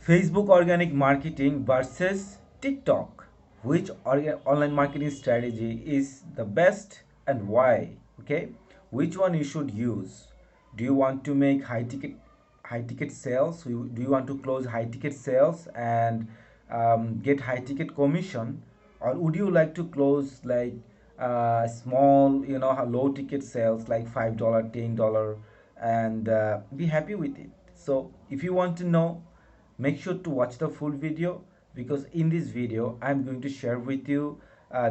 Facebook organic marketing versus TikTok. Which online marketing strategy is the best and why? Okay, which one you should use? Do you want to make high ticket sales? Do you want to close high ticket sales and get high ticket commission, or would you like to close like small, low ticket sales like $5, $10, and be happy with it? So if you want to know, make sure to watch the full video, because in this video I'm going to share with you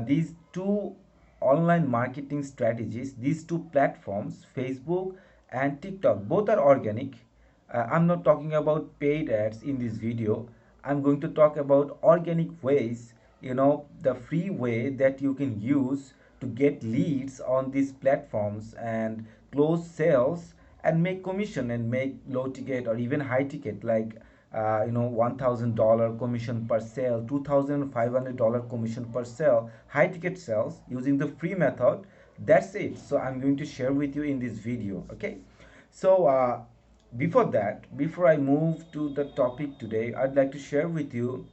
these two online marketing strategies, these two platforms, Facebook and TikTok. Both are organic. I'm not talking about paid ads in this video. I'm going to talk about organic ways, the free way that you can use to get leads on these platforms and close sales and make commission and make low ticket or even high ticket, like $1,000 commission per sale, $2,500 commission per sale, high ticket sales using the free method. That's it. So I'm going to share with you in this video. Okay, so before I move to the topic today, I'd like to share with you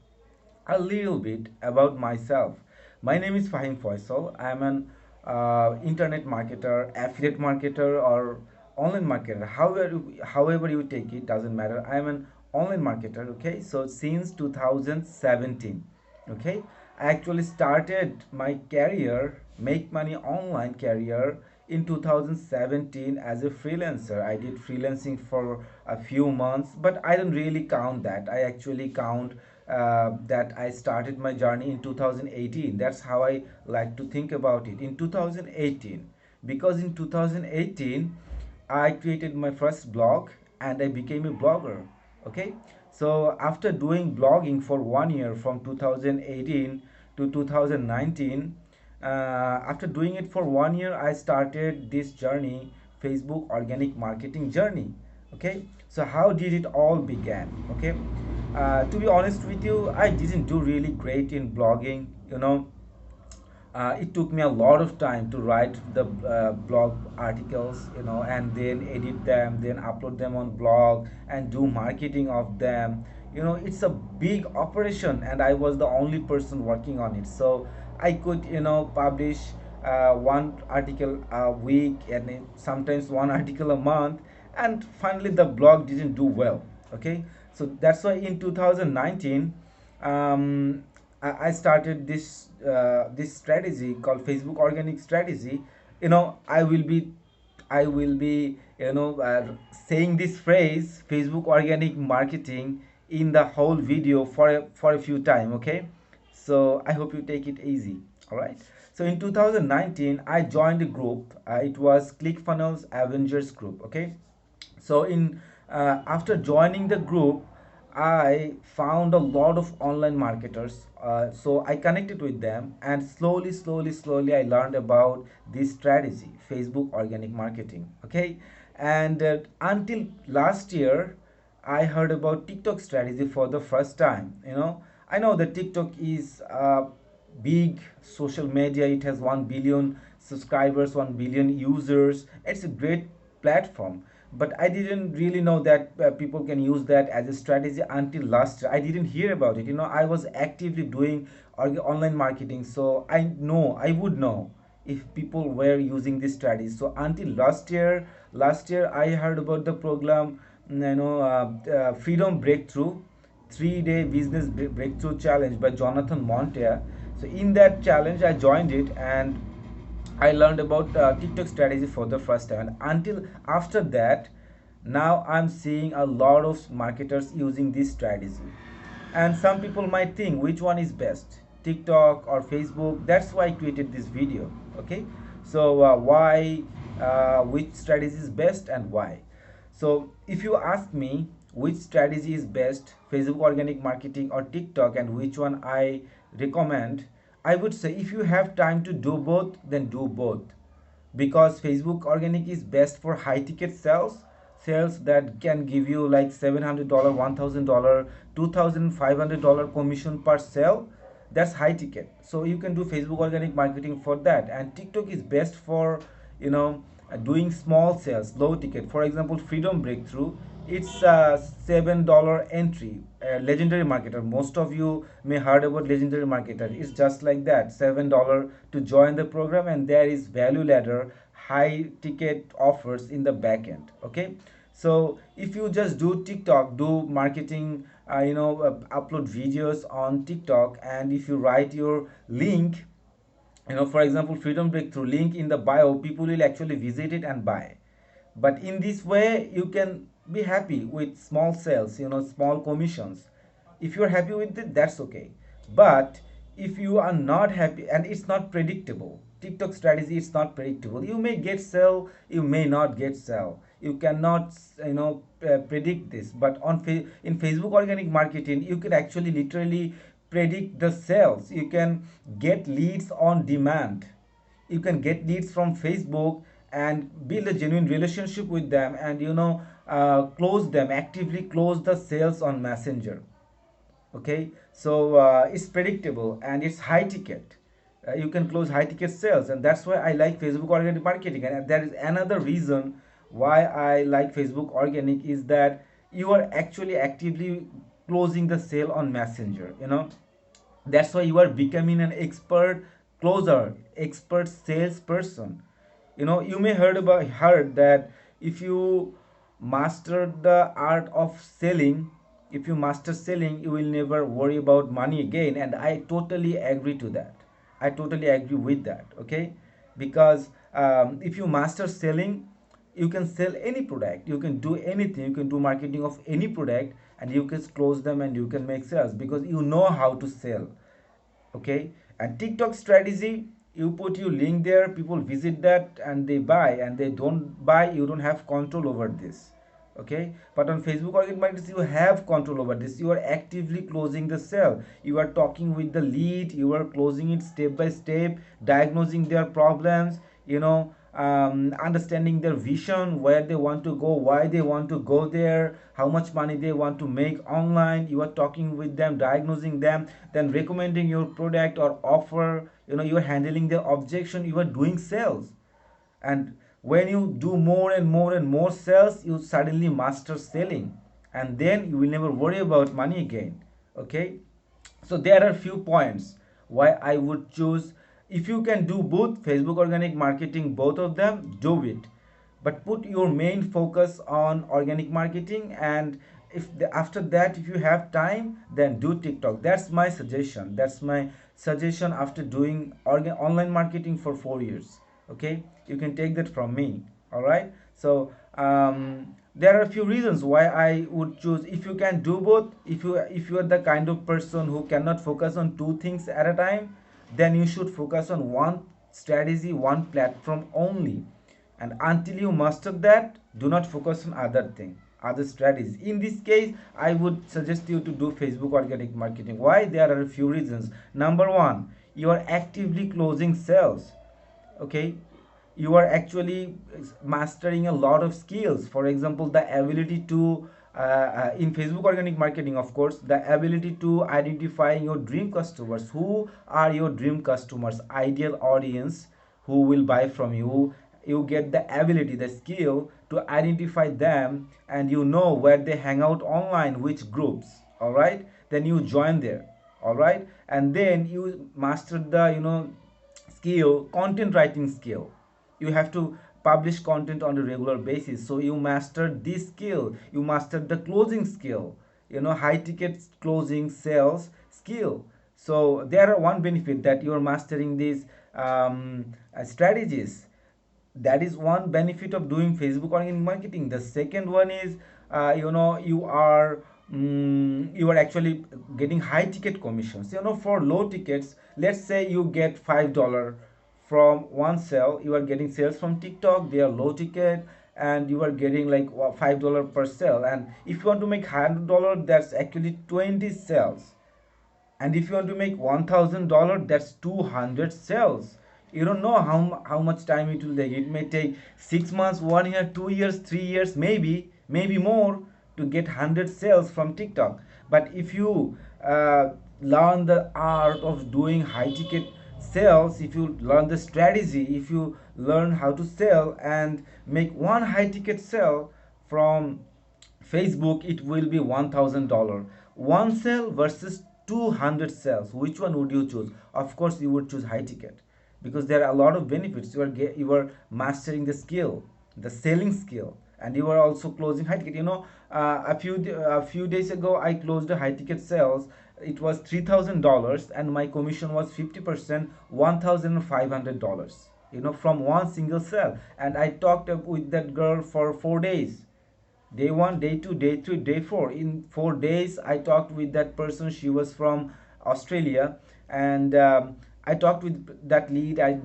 a little bit about myself. My name is 𝐒𝐓'𝐒. I'm an internet marketer, affiliate marketer, or online marketer. However you take it, doesn't matter. I'm an online marketer. Okay, so since 2017, okay, I actually started my career, make money online career, in 2017 as a freelancer. I did freelancing for a few months, but I don't really count that. I actually count that I started my journey in 2018. That's how I like to think about it, in 2018, because in 2018 I created my first blog and I became a blogger. Okay, so after doing blogging for 1 year from 2018 to 2019, after doing it for 1 year, I started this journey, Facebook organic marketing journey. Okay, so how did it all began? Okay, to be honest with you, I didn't do really great in blogging. It took me a lot of time to write the blog articles, and then edit them, then upload them on blog and do marketing of them. It's a big operation, and I was the only person working on it. So I could, publish one article a week, and sometimes one article a month, and finally the blog didn't do well. Okay, so that's why in 2019, I started this strategy called Facebook organic strategy. I will be saying this phrase Facebook organic marketing in the whole video for a few time. Okay, so I hope you take it easy. All right, so in 2019 I joined a group. It was ClickFunnels Avengers group. Okay, so in after joining the group, I found a lot of online marketers. So I connected with them, and slowly I learned about this strategy, Facebook organic marketing. Okay, and until last year I heard about TikTok strategy for the first time. I know that TikTok is big social media. It has 1 billion subscribers, 1 billion users. It's a great platform, but I didn't really know that people can use that as a strategy until last year. I didn't hear about it. I was actively doing online marketing, so I would know if people were using this strategy. So until last year I heard about the program, Freedom Breakthrough, 3-day business breakthrough challenge by Jonathan Montea. So in that challenge I joined it, and I learned about TikTok strategy for the first time. And until after that, now I'm seeing a lot of marketers using this strategy. And some people might think, which one is best, TikTok or Facebook? That's why I created this video. Okay, so why, which strategy is best and why? So if you ask me which strategy is best, Facebook organic marketing or TikTok, and which one I recommend, I would say if you have time to do both, then do both, because Facebook organic is best for high ticket sales that can give you like $700, $1,000, $2,500 commission per sale. That's high ticket, so you can do Facebook organic marketing for that. And TikTok is best for doing small sales, low ticket. For example, Freedom Breakthrough it's a $7 entry. Legendary marketer, most of you may heard about legendary marketer. It's just like that, $7 to join the program, and there is value ladder, high ticket offers in the back end. Okay, so if you just do TikTok, do marketing, upload videos on TikTok, and if you write your link, for example, freedom breakthrough link in the bio, people will actually visit it and buy. But in this way you can be happy with small sales, small commissions. If you're happy with it, that's okay. But if you are not happy, and it's not predictable, TikTok strategy, it's not predictable. You may get sell, you may not get sell. You cannot predict this. But in Facebook organic marketing, you can actually literally predict the sales. You can get leads on demand. You can get leads from Facebook and build a genuine relationship with them, and close them, actively close the sales on Messenger. Okay, so it's predictable and it's high ticket. You can close high ticket sales, and that's why I like Facebook organic marketing. And there is another reason why I like Facebook organic, is that you are actually actively closing the sale on Messenger. That's why you are becoming an expert closer, expert salesperson. You may heard that if you master the art of selling, if you master selling, you will never worry about money again. And I totally agree to that. I totally agree with that. Okay, because if you master selling, you can sell any product, you can do anything, you can do marketing of any product, and you can close them and you can make sales because you know how to sell. Okay, and TikTok strategy, you put your link there, people visit that and they buy, and they don't buy, you don't have control over this. Okay, but on Facebook organic markets, you have control over this. You are actively closing the sale, you are talking with the lead, you are closing it step by step, diagnosing their problems, understanding their vision, where they want to go, why they want to go there, how much money they want to make online. You are talking with them, diagnosing them, then recommending your product or offer. You are handling their objection, you are doing sales. And when you do more and more and more sales, you suddenly master selling, and then you will never worry about money again. Okay, so there are few points why I would choose. If you can do both Facebook organic marketing, both of them, do it. But put your main focus on organic marketing, and after that, if you have time, then do TikTok. That's my suggestion. That's my suggestion after doing online marketing for 4 years. Okay, you can take that from me. All right, so there are a few reasons why I would choose. If you can do both, if you are the kind of person who cannot focus on two things at a time, then you should focus on one strategy, one platform only. And until you master that, do not focus on other strategies. In this case, I would suggest you to do Facebook organic marketing. Why? There are a few reasons. Number one, you are actively closing sales. Okay, you are actually mastering a lot of skills. For example, the ability to in Facebook organic marketing, of course, the ability to identify your dream customers. Who are your dream customers, ideal audience who will buy from you? You get the ability, the skill to identify them, and you know where they hang out online, which groups. All right, then you join there. All right, and then you master the skill, content writing skill. You have to publish content on a regular basis, so you mastered this skill. You mastered the closing skill, high ticket closing sales skill. So there are one benefit that you are mastering these strategies. That is one benefit of doing Facebook organic marketing. The second one is you are actually getting high ticket commissions. For low tickets, let's say you get $5 from one sale. You are getting sales from TikTok, they are low ticket, and you are getting like $5 per sale. And if you want to make $100, that's actually 20 sales. And if you want to make $1,000, that's 200 sales. You don't know how much time it will take. It may take 6 months, 1 year, 2 years, 3 years, maybe more, to get 100 sales from TikTok. But if you learn the art of doing high ticket sales, if you learn the strategy, if you learn how to sell and make one high ticket sale from Facebook, it will be $1,000. One sale versus 200 sales. Which one would you choose? Of course, you would choose high ticket because there are a lot of benefits. You are mastering the skill, the selling skill, and you are also closing high ticket. A few days ago, I closed a high ticket sales. It was $3,000, and my commission was 50%, $1,500. From one single sale, and I talked up with that girl for 4 days. Day one, day two, day three, day four. In 4 days, I talked with that person. She was from Australia, and I talked with that lead. I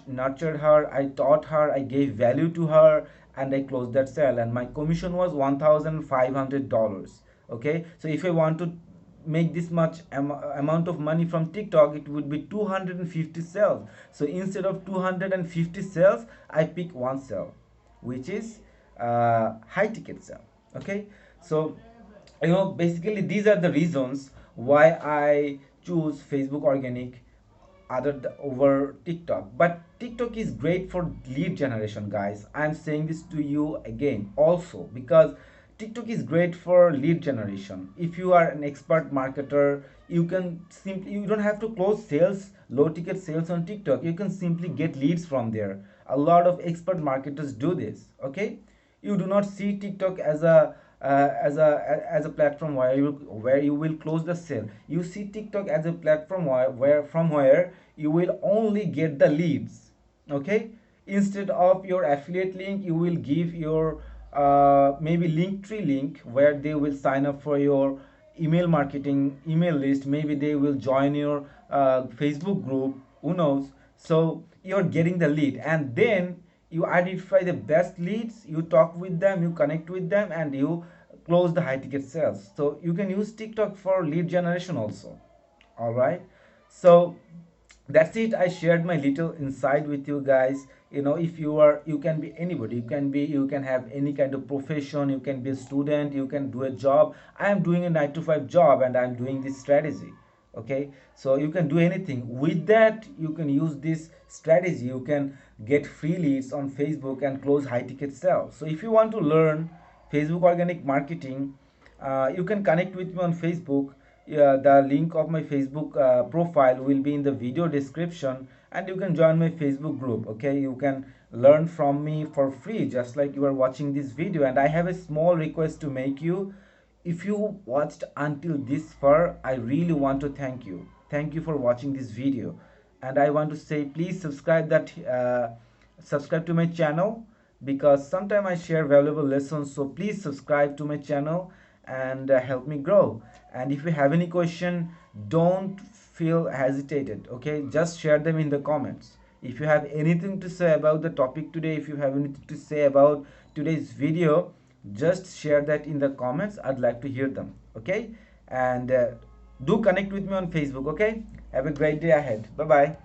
nurtured her. I taught her. I gave value to her, and I closed that sale. And my commission was $1,500. Okay, so if I want to make this much amount of money from TikTok, it would be 250 sales. So instead of 250 sales, I pick one sale, which is high ticket sale. Okay, so basically these are the reasons why I choose Facebook organic over TikTok. But TikTok is great for lead generation, guys. I'm saying this to you again also because TikTok is great for lead generation. If you are an expert marketer, you don't have to close sales, low ticket sales on TikTok. You can simply get leads from there. A lot of expert marketers do this. Okay, you do not see TikTok as a platform where you will close the sale. You see TikTok as a platform where you will only get the leads. Okay, instead of your affiliate link, you will give your maybe Linktree link where they will sign up for your email marketing email list. Maybe they will join your Facebook group, who knows. So you're getting the lead, and then you identify the best leads, you talk with them, you connect with them, and you close the high ticket sales. So you can use TikTok for lead generation also. All right, so that's it. I shared my little insight with you guys. If you can be anybody. You can have any kind of profession. You can be a student, you can do a job. I am doing a 9 to 5 job, and I'm doing this strategy. Okay, so you can do anything with that. You can use this strategy. You can get free leads on Facebook and close high ticket sales. So if you want to learn Facebook organic marketing, you can connect with me on Facebook. The link of my Facebook profile will be in the video description, and you can join my Facebook group. Okay, you can learn from me for free, just like you are watching this video. And I have a small request to make you. If you watched until this far, I really want to thank you for watching this video. And I want to say, please subscribe to my channel, because sometimes I share valuable lessons. So please subscribe to my channel and help me grow. And if you have any question, don't feel hesitated. Okay, just share them in the comments. If you have anything to say about the topic today, if you have anything to say about today's video, just share that in the comments. I'd like to hear them. Okay, and do connect with me on Facebook. Okay, have a great day ahead. Bye bye.